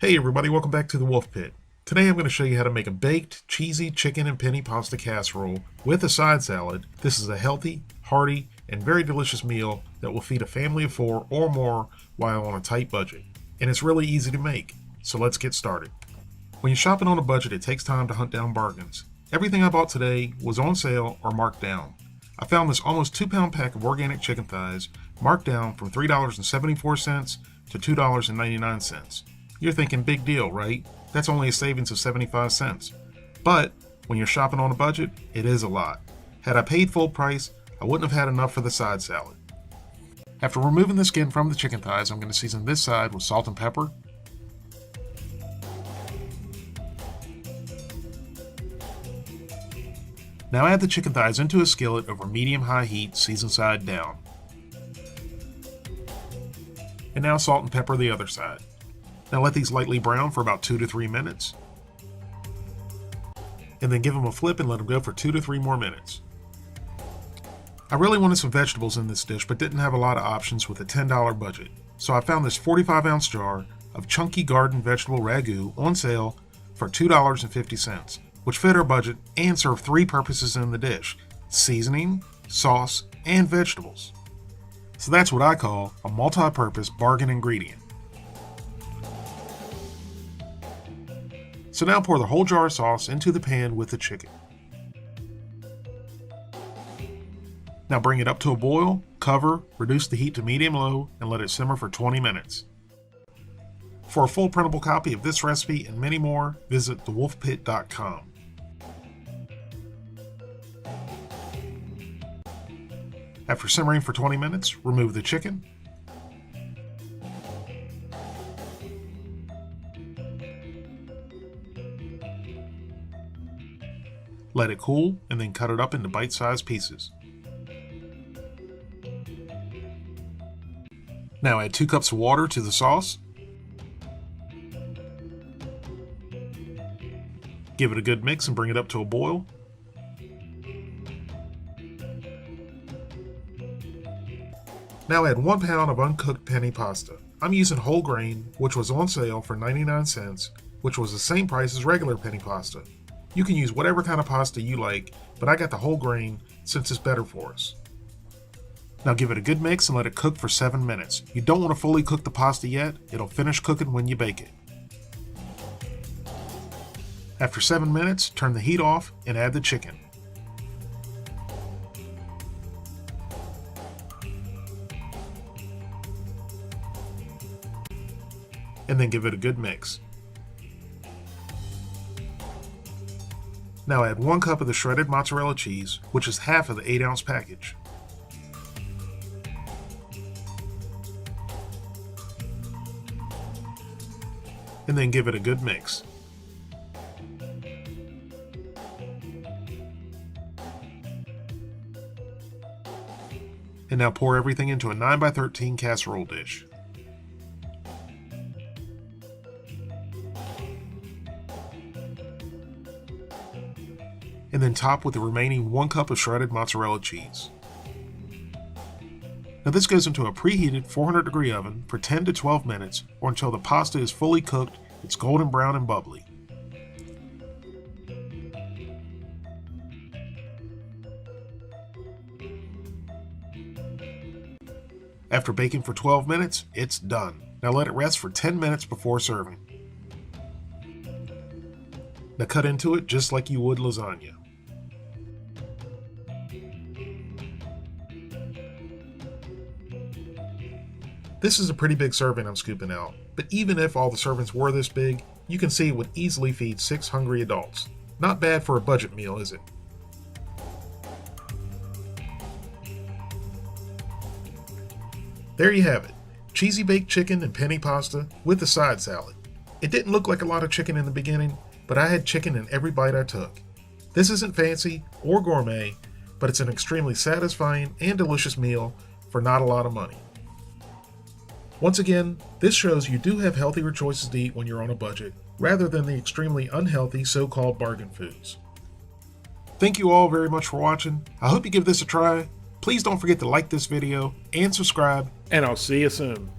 Hey everybody, welcome back to the Wolf Pit. Today I'm going to show you how to make a baked, cheesy chicken and penny pasta casserole with a side salad. This is a healthy, hearty, and very delicious meal that will feed a family of 4 or more while on a tight budget. And it's really easy to make, so let's get started. When you're shopping on a budget, it takes time to hunt down bargains. Everything I bought today was on sale or marked down. I found this almost 2-pound pack of organic chicken thighs marked down from $3.74 to $2.99. You're thinking big deal, right? That's only a savings of 75 cents. But when you're shopping on a budget, it is a lot. Had I paid full price, I wouldn't have had enough for the side salad. After removing the skin from the chicken thighs, I'm going to season this side with salt and pepper. Now add the chicken thighs into a skillet over medium-high heat, season side down. And now salt and pepper the other side. Now let these lightly brown for about 2 to 3 minutes. And then give them a flip and let them go for 2 to 3 more minutes. I really wanted some vegetables in this dish but didn't have a lot of options with a $10 budget. So I found this 45-ounce jar of chunky garden vegetable ragu on sale for $2.50, which fit our budget and served 3 purposes in the dish: seasoning, sauce, and vegetables. So that's what I call a multi-purpose bargain ingredient. So now pour the whole jar of sauce into the pan with the chicken. Now bring it up to a boil, cover, reduce the heat to medium-low, and let it simmer for 20 minutes. For a full printable copy of this recipe and many more, visit thewolfpit.com. After simmering for 20 minutes, remove the chicken. Let it cool, and then cut it up into bite-sized pieces. Now add 2 cups of water to the sauce. Give it a good mix and bring it up to a boil. Now add 1 pound of uncooked penny pasta. I'm using whole grain, which was on sale for 99 cents, which was the same price as regular penny pasta. You can use whatever kind of pasta you like, but I got the whole grain since it's better for us. Now give it a good mix and let it cook for 7 minutes. You don't want to fully cook the pasta yet, it'll finish cooking when you bake it. After 7 minutes, turn the heat off and add the chicken. And then give it a good mix. Now add 1 cup of the shredded mozzarella cheese, which is half of the 8-ounce package. And then give it a good mix. And now pour everything into a 9x13 casserole dish. And then top with the remaining 1 cup of shredded mozzarella cheese. Now this goes into a preheated 400-degree oven for 10 to 12 minutes or until the pasta is fully cooked, it's golden brown and bubbly. After baking for 12 minutes, it's done. Now let it rest for 10 minutes before serving. Now cut into it just like you would lasagna. This is a pretty big serving I'm scooping out, but even if all the servings were this big, you can see it would easily feed 6 hungry adults. Not bad for a budget meal, is it? There you have it, cheesy baked chicken and penny pasta with a side salad. It didn't look like a lot of chicken in the beginning, but I had chicken in every bite I took. This isn't fancy or gourmet, but it's an extremely satisfying and delicious meal for not a lot of money. Once again, this shows you do have healthier choices to eat when you're on a budget, rather than the extremely unhealthy so-called bargain foods. Thank you all very much for watching. I hope you give this a try. Please don't forget to like this video and subscribe, and I'll see you soon.